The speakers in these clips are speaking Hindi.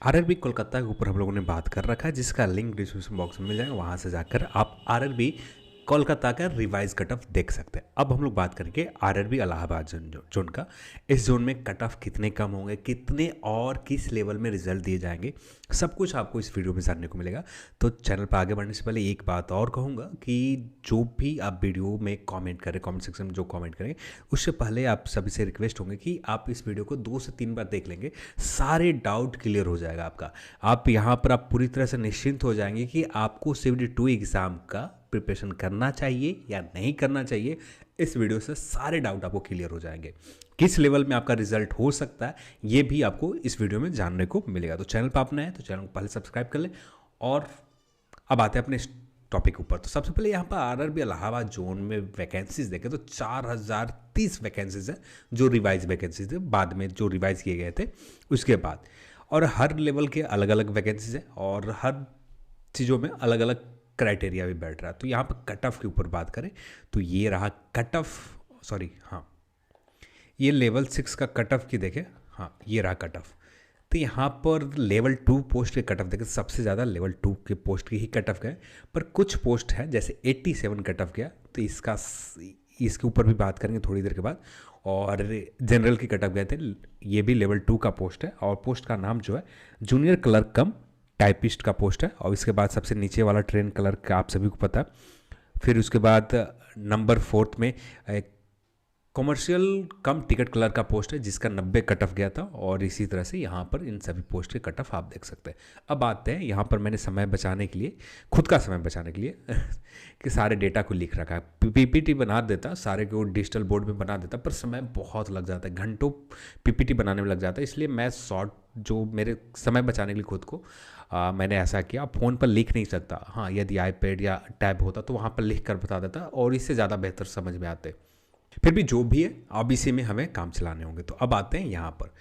आरआरबी कोलकाता के ऊपर हम लोगों ने बात कर रखा है, जिसका लिंक डिस्क्रिप्शन बॉक्स में मिल जाएगा। वहाँ से जाकर आप आरआरबी कोलकाता का रिवाइज कट ऑफ देख सकते हैं। अब हम लोग बात करेंगे आरआरबी इलाहाबाद जोन का। इस जोन में कट ऑफ कितने कम होंगे, कितने और किस लेवल में रिजल्ट दिए जाएंगे, सब कुछ आपको इस वीडियो में जानने को मिलेगा। तो चैनल पर आगे बढ़ने से पहले एक बात और कहूँगा कि जो भी आप वीडियो में कमेंट करें, कमेंट सेक्शन में जो कमेंट करें, उससे पहले आप सभी से रिक्वेस्ट होंगे कि आप इस वीडियो को 2 से 3 बार देख लेंगे, सारे डाउट क्लियर हो जाएगा आपका। आप यहाँ पर आप पूरी तरह से निश्चिंत हो जाएंगे कि आपको CBT2 एग्ज़ाम का प्रिपरेशन करना चाहिए या नहीं करना चाहिए। इस वीडियो से सारे डाउट आपको क्लियर हो जाएंगे। किस लेवल में आपका रिजल्ट हो सकता है ये भी आपको इस वीडियो में जानने को मिलेगा। तो चैनल पर आप नए हैं तो चैनल को पहले सब्सक्राइब कर लें। और अब आते हैं अपने टॉपिक ऊपर। तो सबसे पहले यहाँ पर आरआरबी इलाहाबाद जोन में वैकेंसीज देखें तो 4030 वैकेंसीज हैं, जो रिवाइज वैकेंसीज थे, बाद में जो रिवाइज किए गए थे उसके बाद। और हर लेवल के अलग अलग वैकेंसीज हैं और हर चीज़ों में अलग अलग क्राइटेरिया भी बैठ रहा है। तो यहाँ पर कट ऑफ के ऊपर बात करें तो ये रहा कट ऑफ, ये लेवल 6 का कट ऑफ की देखें। हाँ, ये रहा कट ऑफ। तो यहाँ पर लेवल 2 पोस्ट के कट ऑफ देखें, सबसे ज़्यादा लेवल 2 के पोस्ट की ही कट ऑफ गए, पर कुछ पोस्ट है जैसे 87 कट ऑफ गया, तो इसके ऊपर भी बात करेंगे थोड़ी देर के बाद। और जनरल की कट ऑफ गए थे, ये भी लेवल 2 का पोस्ट है और पोस्ट का नाम जो है जूनियर क्लर्क कम टाइपिस्ट का पोस्ट है। और इसके बाद सबसे नीचे वाला ट्रेन क्लर्क का आप सभी को पता है। फिर उसके बाद नंबर 4 में कॉमर्शियल कम टिकट क्लर्क का पोस्ट है जिसका 90 कट ऑफ गया था। और इसी तरह से यहाँ पर इन सभी पोस्ट के कट ऑफ आप देख सकते हैं। अब आते हैं यहाँ पर, मैंने समय बचाने के लिए, खुद का समय बचाने के लिए कि सारे डेटा को लिख रखा है। PPT बना देता, सारे को डिजिटल बोर्ड में बना देता, पर समय बहुत लग जाता है, घंटों PPT बनाने में लग जाता है। इसलिए मैं शॉर्ट, जो मेरे समय बचाने के लिए खुद को मैंने ऐसा किया। फ़ोन पर लिख नहीं सकता, हाँ यदि iPad या टैब होता तो वहाँ पर लिख कर बता देता और इससे ज़्यादा बेहतर समझ में आते। फिर भी जो भी है अब इसी में हमें काम चलाने होंगे। तो अब आते हैं यहाँ पर।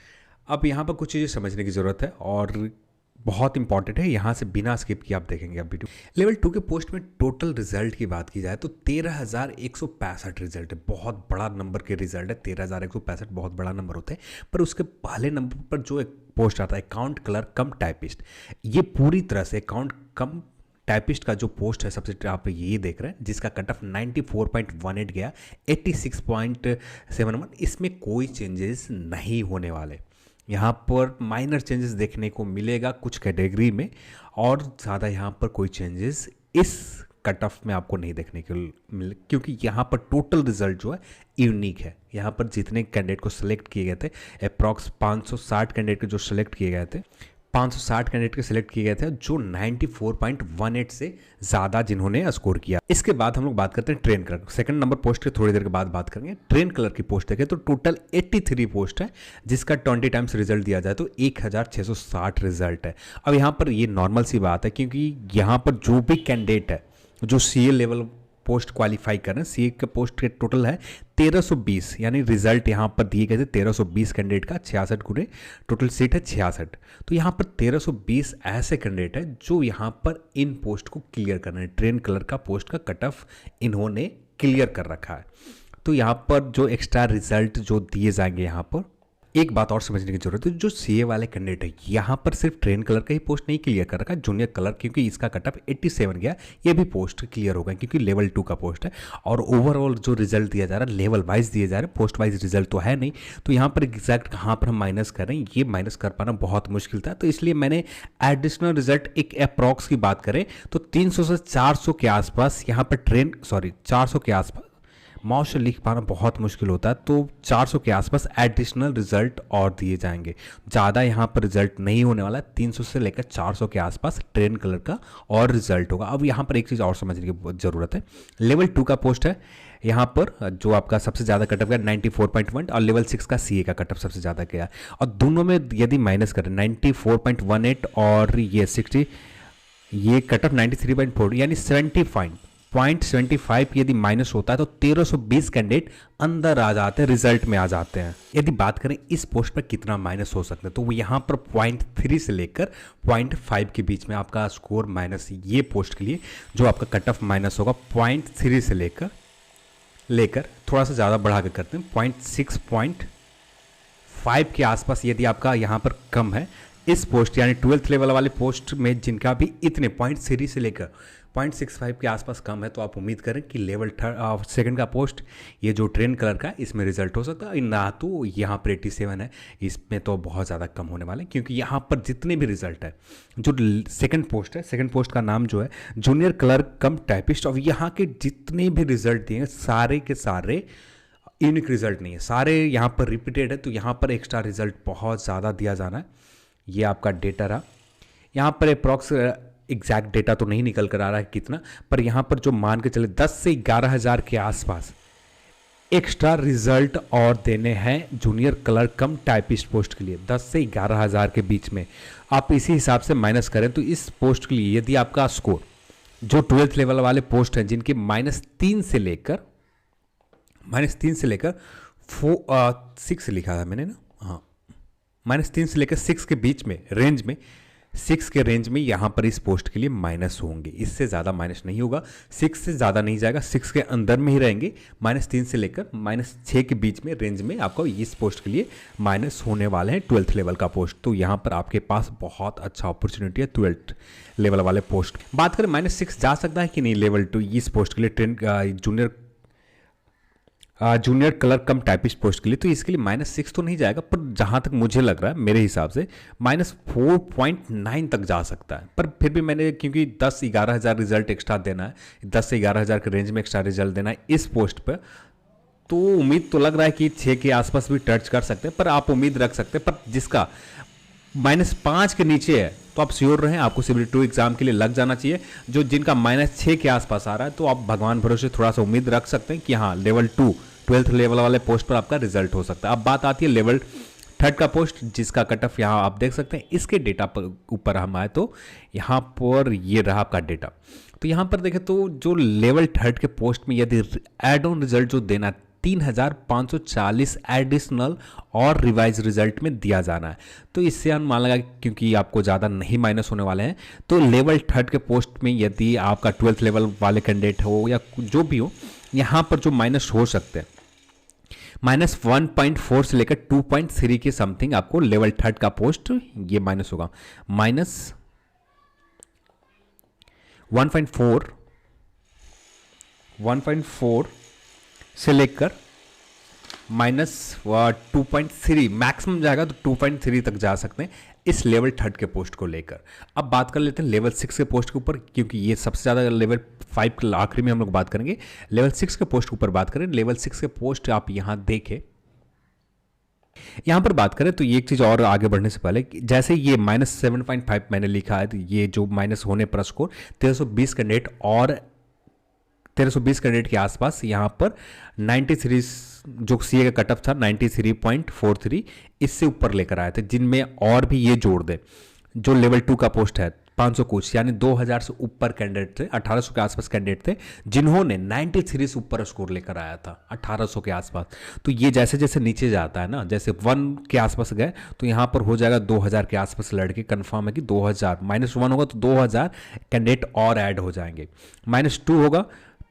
अब यहाँ पर कुछ चीज़ें समझने की ज़रूरत है और बहुत इंपॉर्टेंट है, यहाँ से बिना स्किप किए आप देखेंगे अब वीडियो। लेवल 2 के पोस्ट में टोटल रिजल्ट की बात की जाए तो 13,165 रिजल्ट है। बहुत बड़ा नंबर के रिजल्ट है, 13,165 बहुत बड़ा नंबर होते हैं। पर उसके पहले नंबर पर जो एक पोस्ट आता है अकाउंट क्लर्क कम टाइपिस्ट, ये पूरी तरह से अकाउंट कम टाइपिस्ट का जो पोस्ट है सबसे आप ये देख रहे हैं, जिसका कट ऑफ 94.18 गया, 86.71। इसमें कोई चेंजेस नहीं होने वाले। यहाँ पर माइनर चेंजेस देखने को मिलेगा कुछ कैटेगरी में, और ज़्यादा यहाँ पर कोई चेंजेस इस कट ऑफ में आपको नहीं देखने को मिले, क्योंकि यहाँ पर टोटल रिजल्ट जो है यूनिक है। यहाँ पर जितने कैंडिडेट को सिलेक्ट किए गए थे, अप्रॉक्स 560 कैंडिडेट के जो सिलेक्ट किए गए थे, 560 कैंडिडेट के सिलेक्ट किए गए थे, जो 94.18 से ज़्यादा जिन्होंने स्कोर किया। इसके बाद हम लोग बात करते हैं train clerk, second number post के थोड़ी देर के बाद बात करेंगे। ट्रेन क्लर्क की पोस्ट देखें तो टोटल 83 पोस्ट है, जिसका 20 टाइम्स रिजल्ट दिया जाए तो 1660 रिजल्ट है। अब यहाँ पर ये नॉर्मल सी बात है, क्योंकि यहाँ पर जो भी कैंडिडेट है जो CA लेवल पोस्ट क्वालिफाई कर रहे हैं, CA के पोस्ट के टोटल है 1320, यानी रिजल्ट यहाँ पर दिए गए थे 1320 कैंडिडेट का, 66 गुणे टोटल सीट है 66। तो यहाँ पर 1320 ऐसे कैंडिडेट है जो यहाँ पर इन पोस्ट को क्लियर कर रहे हैं। ट्रेन क्लर्क का पोस्ट का कट ऑफ इन्होंने क्लियर कर रखा है। तो यहाँ पर जो एक्स्ट्रा रिजल्ट जो दिए जाएंगे, यहाँ पर एक बात और समझने की जरूरत है, जो CA वाले कैंडिडेट है यहाँ पर सिर्फ ट्रेन क्लर्क का ही पोस्ट नहीं क्लियर कर रखा, जूनियर क्लर्क, क्योंकि इसका कट ऑफ 87 गया, ये भी पोस्ट क्लियर होगा क्योंकि लेवल 2 का पोस्ट है। और ओवरऑल जो रिजल्ट दिया जा रहा है लेवल वाइज दिए जा रहे हैं, पोस्ट वाइज रिजल्ट तो है नहीं। तो यहाँ पर एग्जैक्ट कहाँ पर हम माइनस कर रहे हैं, ये माइनस कर पाना बहुत मुश्किल था। तो इसलिए मैंने एडिशनल रिजल्ट एक अप्रॉक्स की बात करें तो 300 से 400 के आसपास यहाँ पर 400 के आसपास, माउस से लिख पाना बहुत मुश्किल होता है, तो 400 के आसपास एडिशनल रिजल्ट और दिए जाएंगे। ज़्यादा यहाँ पर रिजल्ट नहीं होने वाला है, 300 से लेकर 400 के आसपास ट्रेन क्लर्क का और रिजल्ट होगा। अब यहाँ पर एक चीज़ और समझने की ज़रूरत है, लेवल 2 का पोस्ट है यहाँ पर जो आपका सबसे ज़्यादा कटअप गया 94.1, और लेवल 6 का CA का कटअप सबसे ज़्यादा गया। और दोनों में यदि माइनस करें 94.18 और ये 60, ये कटअप 93.4 यानी 70.75 यदि माइनस होता है तो 1320 कैंडिडेट अंदर आ जाते हैं, रिजल्ट में आ जाते हैं। यदि बात करें इस पोस्ट पर कितना माइनस हो सकता है, तो वो यहाँ पर 0.3 से लेकर 0.5 के बीच में आपका स्कोर माइनस, ये पोस्ट के लिए जो आपका कट ऑफ माइनस होगा 0.3 से लेकर थोड़ा सा ज़्यादा बढ़ा के करते हैं 0.6, 0.5 के आसपास। यदि आपका यहाँ पर कम है इस पोस्ट यानी 12th लेवल वाले पोस्ट में जिनका भी इतने 0.3 से लेकर 0.65 के आसपास कम है, तो आप उम्मीद करें कि लेवल सेकंड का पोस्ट ये जो ट्रेन कलर का इसमें रिजल्ट हो सकता है ना। तो यहाँ पर 87 है, इसमें तो बहुत ज़्यादा कम होने वाले हैं, क्योंकि यहाँ पर जितने भी रिजल्ट है, जो सेकंड पोस्ट है, सेकंड पोस्ट का नाम जो है जूनियर क्लर्क कम टाइपिस्ट, और यहाँ के जितने भी रिजल्ट दिए हैं सारे के सारे यूनिक रिजल्ट नहीं है, सारे यहाँ पर रिपीटेड है। तो यहाँ पर एक्स्ट्रा रिजल्ट बहुत ज़्यादा दिया जाना है। ये आपका डेटा रहा, यहाँ पर अप्रॉक्स एग्जैक्ट डेटा तो नहीं निकल कर आ रहा है कितना, पर यहाँ पर जो मान के चले 10 से 11 हज़ार के आसपास एक्स्ट्रा रिजल्ट और देने हैं जूनियर क्लर्क कम टाइपिस्ट पोस्ट के लिए। 10 से 11 हज़ार के बीच में आप इसी हिसाब से माइनस करें तो इस पोस्ट के लिए यदि आपका स्कोर जो 12th लेवल वाले पोस्ट हैं जिनके -3 से लेकर -6 लिखा था मैंने ना, हाँ, -3 से लेकर 6 के बीच में रेंज में, 6 के रेंज में यहाँ पर इस पोस्ट के लिए माइनस होंगे। इससे ज़्यादा माइनस नहीं होगा, 6 से ज़्यादा नहीं जाएगा, 6 के अंदर में ही रहेंगे। -3 से लेकर -6 के बीच में रेंज में आपको इस पोस्ट के लिए माइनस होने वाले हैं 12th लेवल का पोस्ट। तो यहाँ पर आपके पास बहुत अच्छा अपॉर्चुनिटी है 12th लेवल वाले पोस्ट। बात करें -6 जा सकता है कि नहीं लेवल 2 इस पोस्ट के लिए, ट्रेन जूनियर क्लर्क कम टाइपिस्ट पोस्ट के लिए, तो इसके लिए -6 तो नहीं जाएगा, पर जहाँ तक मुझे लग रहा है मेरे हिसाब से -4.9 तक जा सकता है। पर फिर भी मैंने, क्योंकि 10-11 हज़ार रिजल्ट एक्स्ट्रा देना है, 10 से 11 हज़ार के रेंज में एक्स्ट्रा रिजल्ट देना है इस पोस्ट पर, तो उम्मीद तो लग रहा है कि 6 के आसपास भी टच कर सकते हैं। पर आप उम्मीद रख सकते हैं, पर जिसका -5 के नीचे है तो आप श्योर रहें आपको सिविल 2 एग्जाम के लिए लग जाना चाहिए। जो जिनका -6 के आसपास आ रहा है तो आप भगवान भरोसे थोड़ा सा उम्मीद रख सकते हैं कि हाँ लेवल 2 12th लेवल वाले पोस्ट पर आपका रिजल्ट हो सकता है। अब बात आती है लेवल 3rd का पोस्ट, जिसका कट ऑफ यहाँ आप देख सकते हैं। इसके डेटा पर ऊपर हम आए तो यहाँ पर ये रहा आपका डेटा। तो यहाँ पर देखें तो जो लेवल 3rd के पोस्ट में यदि एड ऑन रिजल्ट जो देना 3540 एडिशनल और रिवाइज रिजल्ट में दिया जाना है, तो इससे अनुमान लगा क्योंकि आपको ज़्यादा नहीं माइनस होने वाले हैं, तो लेवल 3rd के पोस्ट में यदि आपका 12th लेवल वाले कैंडिडेट हो या जो भी हो, यहाँ पर जो माइनस हो सकते हैं -1.4 से लेकर 2.3 के समथिंग आपको लेवल 3rd का पोस्ट ये माइनस होगा। -1.4 से लेकर -2.3 मैक्सिमम जाएगा, तो 2.3 तक जा सकते हैं इस लेवल 3rd के पोस्ट को लेकर। अब बात कर लेते हैं लेवल 6 के पोस्ट के ऊपर, क्योंकि ये सबसे ज़्यादा लेवल 5 के आखिरी में हम लोग बात करेंगे। लेवल 6 के पोस्ट के ऊपर बात करें, लेवल 6 के पोस्ट आप यहाँ देखें, यहाँ पर बात करें तो ये एक चीज़ और आगे बढ़ने से पहले, जैसे ये -7.5 मैंने लिखा है, तो ये जो माइनस होने पर स्कोर 1320 कैंडिडेट और 1320 कैंडिडेट के आसपास यहाँ पर 93 जो सीए का कट ऑफ था 93.43 इससे ऊपर लेकर आए थे, जिनमें और भी ये जोड़ दे जो लेवल 2 का पोस्ट है 500 कुछ, यानी 2000 से ऊपर कैंडिडेट थे, 1800 के आसपास कैंडिडेट थे जिन्होंने 93 से ऊपर स्कोर लेकर आया था 1800 के आसपास। तो ये जैसे जैसे नीचे जाता है ना, जैसे 1 के आसपास गए तो यहाँ पर हो जाएगा 2000 के आसपास लड़के, कंफर्म है कि 2000 -1 होगा तो 2000 कैंडिडेट और ऐड हो जाएंगे। -2 होगा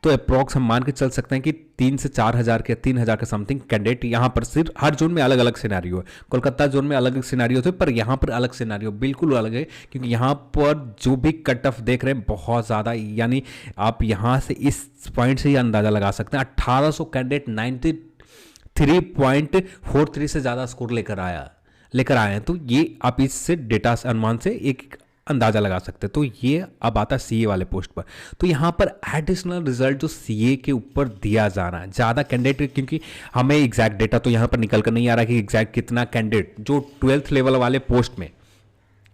तो अप्रॉक्स हम मान के चल सकते हैं कि 3 से 4 हज़ार के 3 हज़ार के समथिंग कैंडिडेट यहाँ पर सिर्फ, हर जोन में अलग अलग सिनेरियो है। कोलकाता जोन में अलग अलग सिनेरियो थे, पर यहाँ पर अलग सिनेरियो बिल्कुल अलग है, क्योंकि यहाँ पर जो भी कट ऑफ देख रहे हैं बहुत ज़्यादा, यानी आप यहाँ से इस पॉइंट से ही अंदाज़ा लगा सकते हैं 1800 कैंडिडेट 93.43 से ज़्यादा स्कोर लेकर आए हैं। तो ये आप इससे डेटा अनुमान से एक अंदाजा लगा सकते हैं। तो ये अब आता है सीए वाले पोस्ट पर, तो यहाँ पर एडिशनल रिजल्ट जो सीए के ऊपर दिया जा रहा है ज़्यादा कैंडिडेट, क्योंकि हमें एग्जैक्ट डेटा तो यहाँ पर निकल कर नहीं आ रहा कि एग्जैक्ट कितना कैंडिडेट जो 12th लेवल वाले पोस्ट में,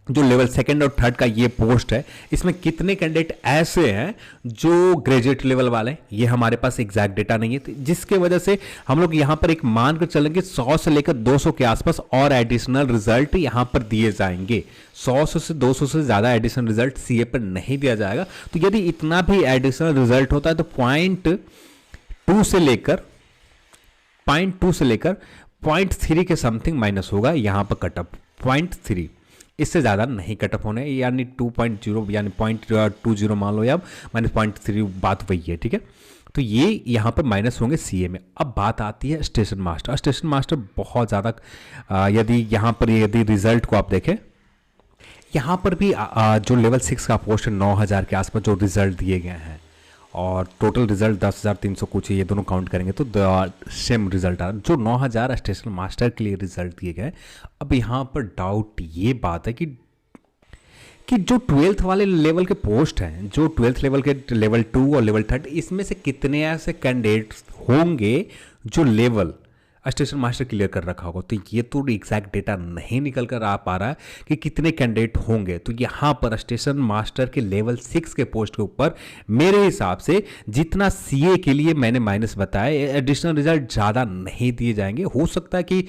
जो लेवल 2nd और 3rd का ये पोस्ट है, इसमें कितने कैंडिडेट ऐसे हैं जो ग्रेजुएट लेवल वाले, ये हमारे पास एग्जैक्ट डेटा नहीं है, तो जिसके वजह से हम लोग यहाँ पर एक मान कर चलेंगे 100 से लेकर 200 के आसपास और एडिशनल रिजल्ट यहाँ पर दिए जाएंगे। 100 से 200 से ज़्यादा एडिशनल रिजल्ट सीए पर नहीं दिया जाएगा। तो यदि इतना भी एडिशनल रिजल्ट होता है तो 0.2 से लेकर 0.3 के समथिंग माइनस होगा यहाँ पर कटअप 0.3, इससे ज़्यादा नहीं कटअप होने, यानी 2.0 यानी 0.20 मान लो या -0.3 बात वही है, ठीक है। तो ये यहाँ पर माइनस होंगे सीए में। अब बात आती है स्टेशन मास्टर बहुत ज़्यादा, यदि यहाँ पर यदि रिजल्ट को आप देखें यहाँ पर भी जो लेवल 6 का पोस्ट है 9,000 के आसपास जो रिजल्ट दिए गए हैं और टोटल रिजल्ट 10,300 कुछ है, ये दोनों काउंट करेंगे तो सेम रिजल्ट आ रहा है। जो 9,000 स्टेशन मास्टर के लिए रिजल्ट दिए गए, अब यहाँ पर डाउट ये बात है कि जो 12th वाले लेवल के पोस्ट हैं, जो 12th लेवल के लेवल 2 और लेवल 3, इसमें से कितने ऐसे कैंडिडेट्स होंगे जो लेवल स्टेशन मास्टर क्लियर कर रखा होगा। तो ये तो एग्जैक्ट डेटा नहीं निकल कर आ पा रहा है कि कितने कैंडिडेट होंगे। तो यहाँ पर स्टेशन मास्टर के लेवल 6 के पोस्ट के ऊपर मेरे हिसाब से जितना सीए के लिए मैंने माइनस बताया, एडिशनल रिजल्ट ज़्यादा नहीं दिए जाएंगे। हो सकता है कि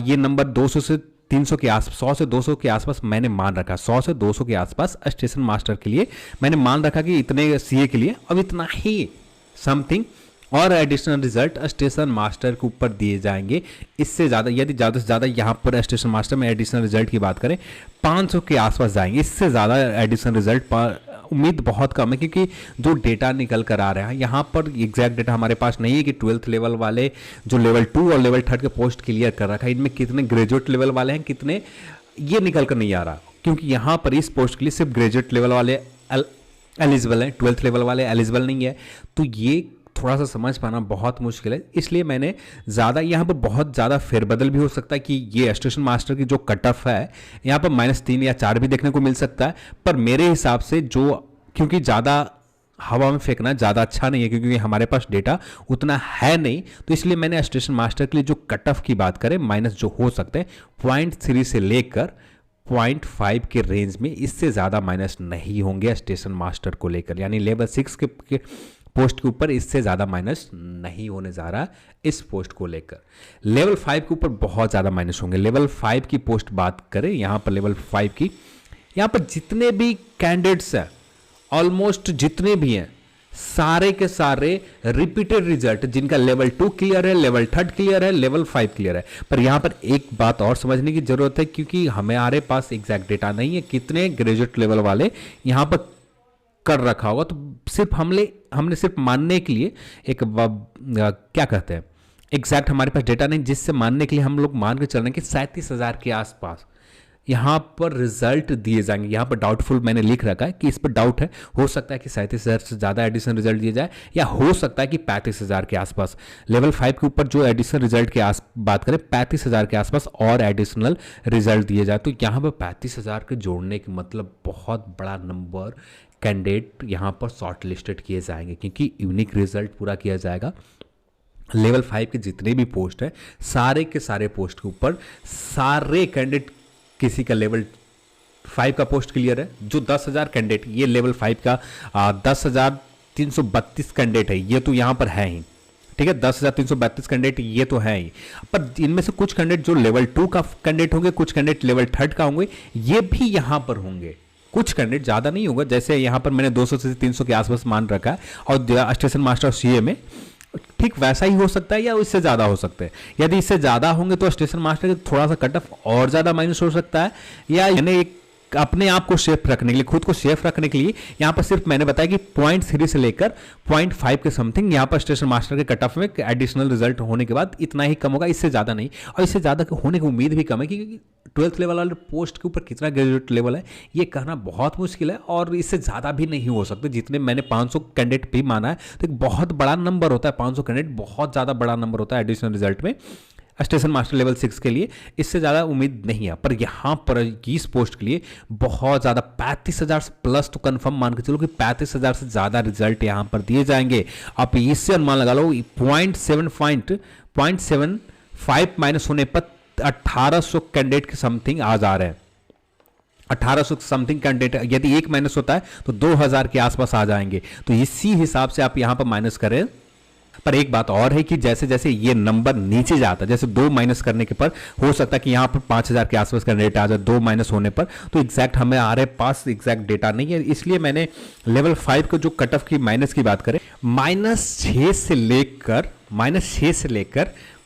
ये नंबर 200 से 300 के आसपास, 100 से 200 के आसपास मैंने मान रखा, 100 से 200 के आसपास स्टेशन मास्टर के लिए मैंने मान रखा कि इतने सीए के लिए अब इतना ही समथिंग और एडिशनल रिजल्ट स्टेशन मास्टर के ऊपर दिए जाएंगे। इससे ज़्यादा, यदि ज़्यादा से ज़्यादा यहाँ पर स्टेशन मास्टर में एडिशनल रिजल्ट की बात करें 500 के आसपास जाएंगे। इससे ज़्यादा एडिशनल रिजल्ट पर उम्मीद बहुत कम है, क्योंकि जो डेटा निकल कर आ रहा है यहाँ पर एग्जैक्ट डेटा हमारे पास नहीं है कि 12th लेवल वाले जो लेवल 2 और लेवल 3 के पोस्ट क्लियर कर रखा है, इनमें कितने ग्रेजुएट लेवल वाले हैं, कितने, ये निकल कर नहीं आ रहा। क्योंकि यहाँ पर इस पोस्ट के लिए सिर्फ ग्रेजुएट लेवल वाले एलिजिबल हैं, 12th लेवल वाले एलिजिबल नहीं है। तो ये थोड़ा सा समझ पाना बहुत मुश्किल है, इसलिए मैंने ज़्यादा यहाँ पर बहुत ज़्यादा फेरबदल भी हो सकता है कि ये स्टेशन मास्टर की जो कट ऑफ है यहाँ पर -3 या 4 भी देखने को मिल सकता है। पर मेरे हिसाब से जो, क्योंकि ज़्यादा हवा में फेंकना ज़्यादा अच्छा नहीं है, क्योंकि हमारे पास डेटा उतना है नहीं, तो इसलिए मैंने स्टेशन मास्टर के लिए जो कट ऑफ की बात करें माइनस जो हो सकते हैं 0.3 से लेकर 0.5 के रेंज में, इससे ज़्यादा माइनस नहीं होंगे स्टेशन मास्टर को लेकर। यानी लेवल 6 के पोस्ट के ऊपर इससे ज़्यादा माइनस नहीं होने जा रहा इस पोस्ट को लेकर। लेवल 5 के ऊपर बहुत ज़्यादा माइनस होंगे। लेवल 5 की पोस्ट बात करें यहाँ पर, लेवल 5 की, यहाँ पर जितने भी कैंडिडेट्स हैं, ऑलमोस्ट जितने भी हैं, सारे के सारे रिपीटेड रिजल्ट, जिनका लेवल 2 क्लियर है, लेवल 3 क्लियर है, लेवल 5 क्लियर है। पर यहाँ पर एक बात और समझने की जरूरत है, क्योंकि हमारे पास एग्जैक्ट डेटा नहीं है कितने ग्रेजुएट लेवल वाले यहाँ पर कर रखा होगा। तो सिर्फ हमने सिर्फ मानने के लिए एक क्या कहते हैं, एग्जैक्ट हमारे पास डेटा नहीं, जिससे मानने के लिए हम लोग मान के चल रहे हैं कि 37,000 के आसपास यहाँ पर रिजल्ट दिए जाएंगे। यहाँ पर डाउटफुल मैंने लिख रखा है कि इस पर डाउट है, हो सकता है कि 37,000 से ज़्यादा एडिशनल रिजल्ट दिए जाए, या हो सकता है कि 35,000 के आसपास। लेवल 5 के ऊपर जो एडिशनल रिजल्ट के बात करें 35,000 के आसपास और एडिशनल रिजल्ट दिए जाए। तो यहाँ पर 35,000 के जोड़ने के मतलब बहुत बड़ा नंबर कैंडिडेट यहाँ पर शॉर्ट लिस्टेड किए जाएंगे, क्योंकि यूनिक रिजल्ट पूरा किया जाएगा। लेवल 5 के जितने भी पोस्ट हैं, सारे के सारे पोस्ट के ऊपर सारे कैंडिडेट, किसी का लेवल 5 का पोस्ट क्लियर है, जो 10,000 कैंडिडेट, ये लेवल 5 का 10,332 कैंडिडेट है, ये तो यहाँ पर है ही, ठीक है, 10,332 कैंडिडेट ये तो है ही। पर इनमें से कुछ कैंडिडेट जो लेवल 2 का कैंडिडेट होंगे, कुछ कैंडिडेट लेवल 3 का होंगे, ये भी यहाँ पर होंगे। कुछ कैंडिडेट ज़्यादा नहीं होगा, जैसे यहाँ पर मैंने 200 से 300 के आसपास मान रखा है, और स्टेशन मास्टर सीए में ठीक वैसा ही हो सकता है या इससे ज़्यादा हो सकता है। यदि इससे ज़्यादा होंगे तो स्टेशन मास्टर का थोड़ा सा कट ऑफ और ज़्यादा माइनस हो सकता है, या यानी एक अपने आप को सेफ रखने के लिए, खुद को सेफ रखने के लिए यहाँ पर सिर्फ मैंने बताया कि 0.3 से लेकर 0.5 के समथिंग यहाँ पर स्टेशन मास्टर के कट ऑफ में एडिशनल रिजल्ट होने के बाद इतना ही कम होगा, इससे ज़्यादा नहीं। और इससे ज़्यादा होने की उम्मीद भी कम है, क्योंकि 12th लेवल वाले पोस्ट के ऊपर कितना ग्रेजुएट लेवल है ये कहना बहुत मुश्किल है, और इससे ज़्यादा भी नहीं हो सकते। जितने मैंने 500 कैंडिडेट भी माना है, तो एक बहुत बड़ा नंबर होता है, 500 कैंडिडेट बहुत ज़्यादा बड़ा नंबर होता है एडिशनल रिजल्ट में स्टेशन मास्टर लेवल 6 के लिए। इससे ज़्यादा उम्मीद नहीं है। पर यहाँ पर इस पोस्ट के लिए बहुत ज़्यादा 35,000 से प्लस तो कंफर्म मान के चलो कि 35,000 से ज़्यादा रिजल्ट यहाँ पर दिए जाएंगे। आप इससे अनुमान लगा लो 0.75 माइनस होने पर 1,800 कैंडिडेट के समथिंग आ जा रहे हैं। 1,800 समथिंग कैंडिडेट यदि एक माइनस होता है तो 2,000 के आसपास आ जाएंगे। तो इसी हिसाब से आप यहाँ पर माइनस करें। पर एक बात और है कि जैसे जैसे ये नंबर नीचे जाता है, जैसे 2 माइनस करने के पर हो सकता है कि यहाँ पर 5,000 के आसपास कैंडिडेट आ जाए 2 माइनस होने पर। तो एग्जैक्ट हमें हमारे पास एग्जैक्ट डेटा नहीं है, इसलिए मैंने लेवल 5 को जो कट ऑफ की माइनस की बात करें -6 से लेकर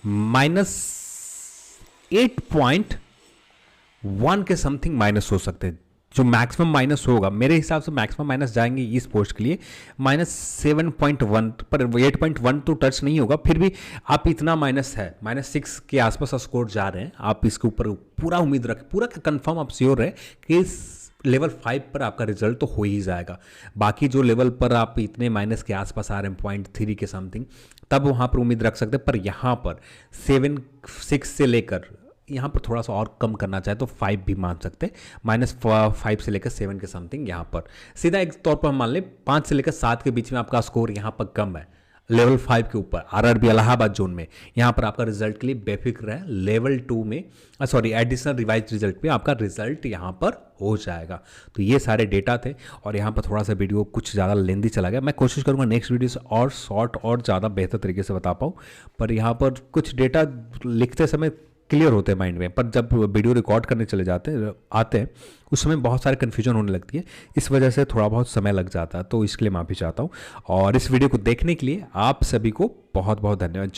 -8.1 के समथिंग माइनस हो सकते हैं। जो मैक्सिमम माइनस होगा मेरे हिसाब से मैक्सिमम माइनस जाएंगे इस पोस्ट के लिए -7.1 पर 8.1 तो टच नहीं होगा। फिर भी आप इतना माइनस है, -6 के आसपास स्कोर जा रहे हैं, आप इसके ऊपर पूरा उम्मीद रखें, पूरा कंफर्म आप श्योर है कि लेवल 5 पर आपका रिजल्ट तो हो ही जाएगा। बाकी जो लेवल पर आप इतने माइनस के आसपास आ रहे हैं 0.3 के समथिंग, तब वहाँ पर उम्मीद रख सकते हैं। पर यहाँ पर 7-6 से लेकर यहाँ पर थोड़ा सा और कम करना चाहे तो 5 भी मान सकते हैं, -5 से लेकर 7 के समथिंग। यहाँ पर सीधा एक तौर पर हम मान लें 5 से लेकर 7 के बीच में आपका स्कोर यहाँ पर कम है लेवल 5 के ऊपर, आरआरबी इलाहाबाद जोन में, यहाँ पर आपका रिजल्ट के लिए बेफिक्र है। लेवल 2 में एडिशनल रिवाइज रिजल्ट पे आपका रिजल्ट यहाँ पर हो जाएगा। तो ये सारे डेटा थे और यहाँ पर थोड़ा सा वीडियो कुछ ज़्यादा लेंदी चला गया। मैं कोशिश करूँगा नेक्स्ट वीडियो से और शॉर्ट और ज़्यादा बेहतर तरीके से बता पाऊँ, पर यहाँ पर कुछ डेटा लिखते समय क्लियर होते हैं माइंड में, पर जब वीडियो रिकॉर्ड करने चले आते हैं उस समय बहुत सारे कन्फ्यूजन होने लगती है, इस वजह से थोड़ा बहुत समय लग जाता है। तो इसके लिए माफ़ी चाहता हूँ और इस वीडियो को देखने के लिए आप सभी को बहुत बहुत धन्यवाद।